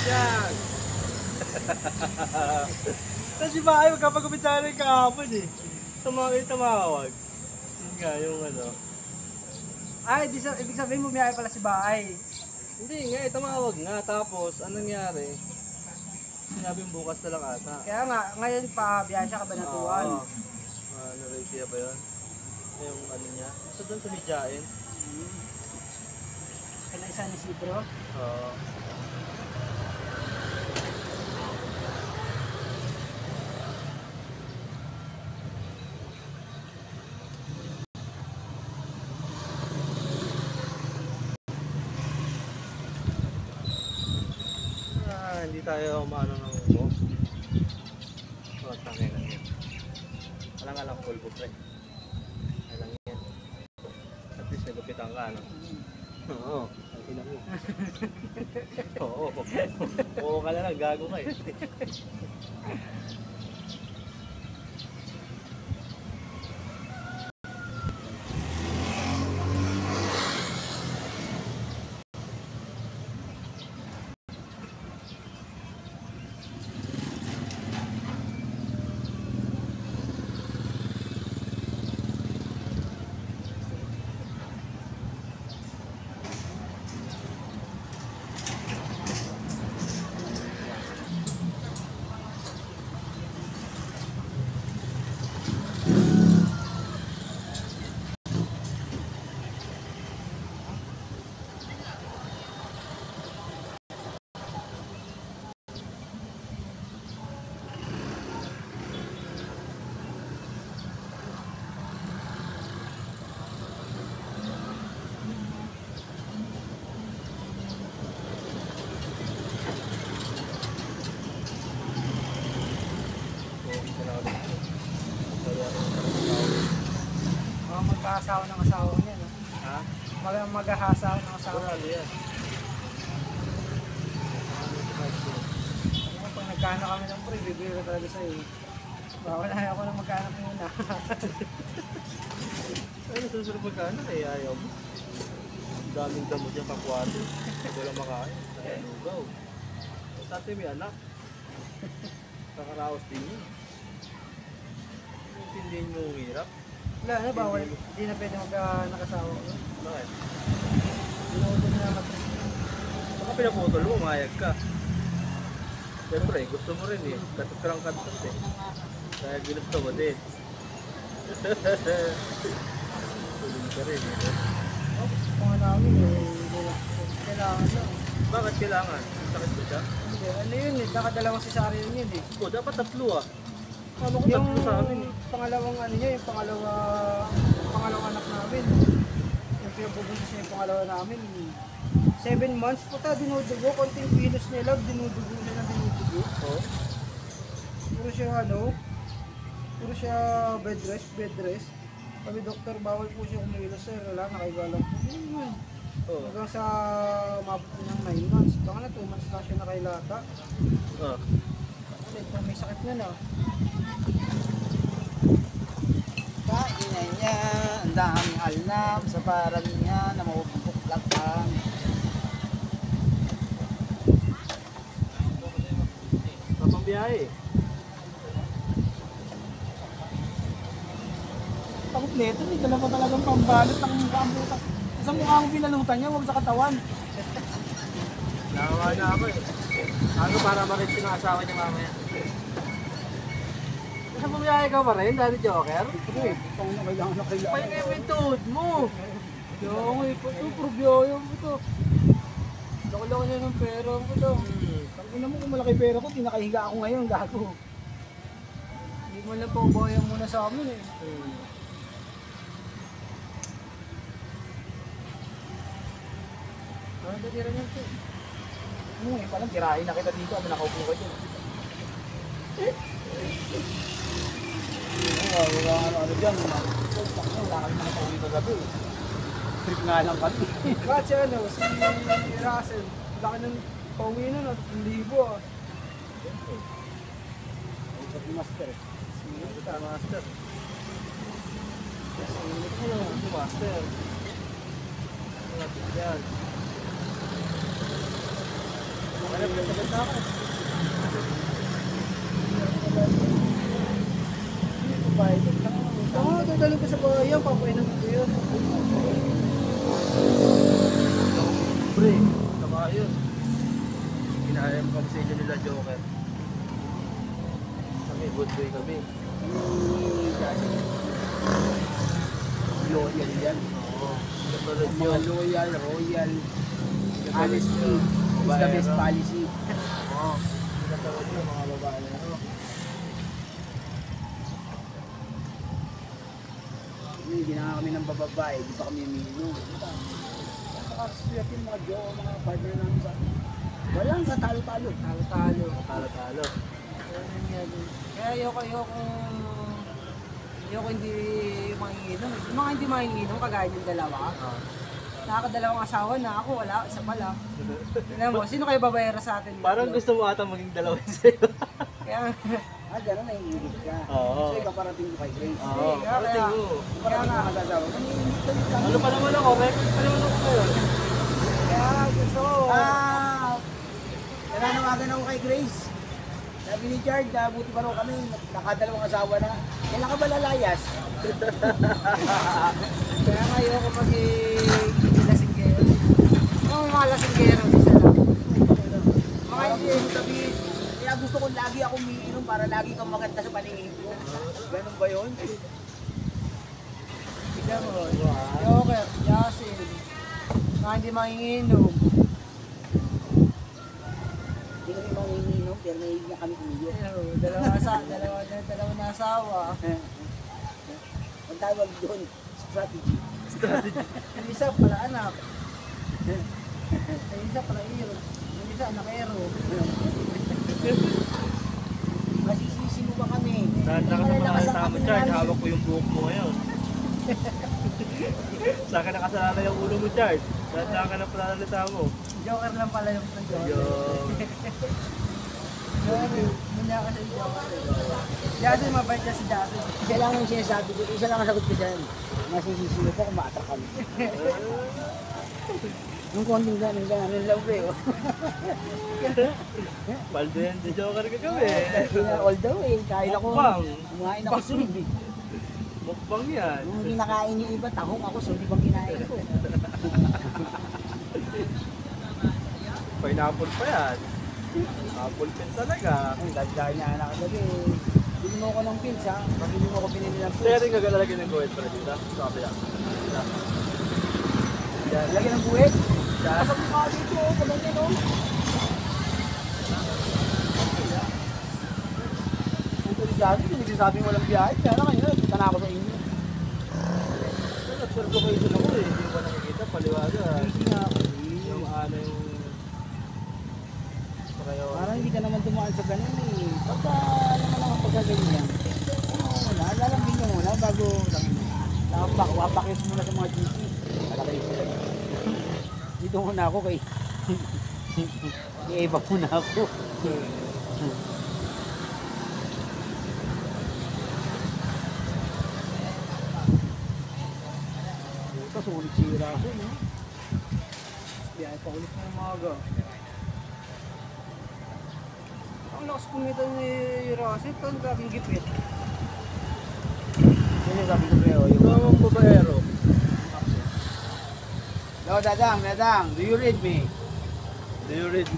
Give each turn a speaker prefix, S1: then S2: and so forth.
S1: Yan! Kasi ba ay magkapagupit tayo rin kahapon eh. Tumawag. Yun nga yung ano.
S2: Ay, ibig sabihin bumiyaya pala si Baay.
S1: Hindi nga, tumawag nga. Tapos, anong nangyari? Sinabing bukas na lang ata.
S2: Kaya nga, ngayon pa biyahe siya Kabanatuan.
S1: Oo. Narate ba yun? Yung ano niya. Basta doon sa Midyain.
S2: Kaya isa ni Sidro.
S1: Oo. Hindi tayo umano ng mo. Oh, tangay lang yan. Alang-alang pulbo pre. Alang yan. At least nagupitan ka, no? Oo. Ang ina mo. Oo. Oo ka na lang, gago ka eh.
S2: Mag-asawa ng asawa niya, no?
S1: Ha?
S2: Mag-ahasawa ng asawa.
S1: Ano yan?
S2: Pag nagkaanak kami ng pre, bibigay ko talaga sa'yo. Wala ako na magkaanak muna.
S1: Ay, susunod magkaanak eh, ayaw mo. Ang daming damo dyan kakwato. Wala makain. Nakalugaw. Sa atin may anak. Kakaraos din yun. Intindihin mo ang hirap.
S2: Wala na, bawal. Hindi na pwede mag-nakasawa ko.
S1: Bakit?
S2: Pinutol na matris.
S1: Baka pinaputol mo, umayag ka. Siyempre, gusto mo rin eh. Katot ka lang katot eh. Kaya ginusto mo din. Tulong ka rin eh.
S2: Gusto nga namin eh. Kailangan na.
S1: Bakit kailangan? Sakit ba siya?
S2: Hindi, ano yun eh. Nakadalawang cesarean yun eh.
S1: O, dapat tatlo ah. Paano ko tatlo sa amin eh?
S2: Pangalawang ano niya, yung pangalawang anak namin. Yung pinabubuntis niya yung pangalawa namin. 7 months po ta, dinudugo. Konting kilos nila, dinudugo na ng dinudugo.
S1: Oo.
S2: Puro siya puro siya bed rest. Kami doktor, bawal po siya kumilos sir. Wala, nakaiba lang po. Yun.
S1: Oo.
S2: Hanggang sa umabot ng 9 months. Baka na 2 months na siya nakailata.
S1: Oo.
S2: Ano, may sakit na na.
S3: Kainay niya, ang daming alam sa parang niya na mabubuklatan.
S1: Tapang biyahe.
S3: Takot nito, may dala pa talagang pambalot ng mukha ang butak. Sa mukha ang binalutan niya, huwag sa katawan.
S1: Nawa na ako eh. Ano para ma-reach yung asawa niya mamaya? Nasa bumiyahe ka pa rin, Daddy Joker?
S3: Ito eh, ito na kailangan.
S1: Pahinga mo yung tuhod mo.
S3: Yung ito, probioyo mo ito. Laki-laki niya ng pera ko ito. Tangina mo kung malaki pera ko, tinakahiga ako ngayon, gago. Hindi mo lang paubayan muna sa amin eh.
S2: Ano natira niya ito?
S3: Ano eh, palang tirahin na kita dito, ano nakaupo ka dyan. Wala ano dyan, wala kami nakapauwi kagabi. Trip nga lang kami.
S2: Bakit si ano, si Russell, laki ng pauwi na no, 1,000 ah.
S3: Si Master.
S1: Master. Sinip mo lang si Master. Malapit yan. Ano
S3: Naganda ako.
S2: Oo, dadalhin ko sa bayan, papainan ko yun.
S1: Pre, tama yun. Kinayam kami sa inyo nila Joker. Kami, good boy kami.
S3: Loyal yan.
S1: Oo. Katulad nyo.
S3: Mga loyal, royal, honesty
S1: nyo.
S3: is the
S1: Babae,
S3: best
S1: no?
S3: policy.
S1: Oo. Katulad nyo, mga babae na ano.
S3: Hindi na nga kami ng bababae, di pa kami umiinom. Nakakaswerte yung mga joke, mga partner namin sa akin. Walang katalo-talo.
S2: Talo-talo.
S1: Talo-talo.
S2: Ganun yan. Kaya ayoko hindi manginginom. Yung mga hindi manginginom, kagaya yung dalawa.
S1: Ah.
S2: Nakakadalawang asawa na ako, wala, isa pa lang. Alam mo, sino kayo babayara sa atin?
S1: Parang
S2: Tatlo?
S1: gusto mo ata maging dalawa yun sa'yo.
S2: Kaya,
S3: Gano'n naiingit ka.
S1: Oo.
S3: So, ipaparating ko kay Grace.
S1: Oo.
S2: Kaya-
S1: Parating mo.
S3: Parating ko mag-asawa. Naiingit ka lang.
S1: Ano pa naman ako? Record pa naman ako ngayon.
S2: kaya gusto ko.
S3: Nananawagan ako kay Grace. Sabi ni Chard, buti pa raw kami, nakadalawang asawa na. Kailan ka ba lalayas?
S2: Kaya nga ayoko maging lasinggero. Oo, mga lasinggero, isa lang. Mga
S3: Mga
S2: hindi.
S3: gusto mo sabihin, kaya gusto ko lagi ako umiinom para lagi kang maganda sa paningin ko. Ganun ba yun?
S2: Tignan mo, Joker, Yasin, mga hindi manginginom.
S3: Hindi kami manginginom, pero nahilig na kami umiinom.
S2: Dalawa na asawa.
S3: Ang tawag doon, strategy.
S2: Yung isa pala anak. Yung isa pala iro. Yung isa anakero.
S3: Masisisi mo ba kami?
S1: Saan ka sa mga kasama Charge? Hawak ko yung buhok mo ngayon. Saan ka nakasalala yung ulo mo Charge? Saan ka na palalita mo?
S2: Joker lang pala yung Joker.
S1: Yung...
S2: Joker, muna ka sa Joker. Jason, mabait ka si Jason.
S3: Isa lang ang sinasabi ko, isa lang ang sagot ko dyan. Masisisi mo po kung maatrak kami. Yung konting ganun lang pre.
S1: Paldo yan si Joker kagabi.
S3: All the way, kain ako.
S1: Mukbang.
S3: Kumain ako sunod eh.
S1: Mukbang yan.
S3: Nung kinakain yung iba, tahong ako, sunod bang kinain ko.
S1: Pineapple pa yan. Apple pen talaga.
S3: Ay, dahil niya anak kagabi. Bili mo ko ng pills ha. Pag hindi mo ko pinili ng pills.
S1: Sharing ka lalagyan ng gold pala dito. Sa kabila.
S3: Yan, lagyan ng buwet. Pasok mo ka dito, kamang yan o. Punto ni Javi, hindi nagsasabing walang biyahe. Kaya na kanina, kita na ako sa inyo.
S1: Nag-serve ko kayo dun ako eh. Hindi ko pa nakikita. Paliwaga.
S3: Busy nga ako.
S1: Yung ano yung...
S3: Parang hindi ka naman dumaan sa ganun eh. Pagka naman ako pagkaganyan, wala, lalambing ka muna bago wapakis muna sa mga GC. Malaki sila. Dito muna ako kay i-eva muna ako. Ito, sulit sira ako, no? Biyahe pa ulit ng umaga.
S2: Ang lakas kumita ni Rosit, ang gaging gipit.
S3: Yun yung sabi ko sa'yo, yung...
S1: Ito ang babaero.
S3: No, Dadang, do you read me?
S1: Do you read?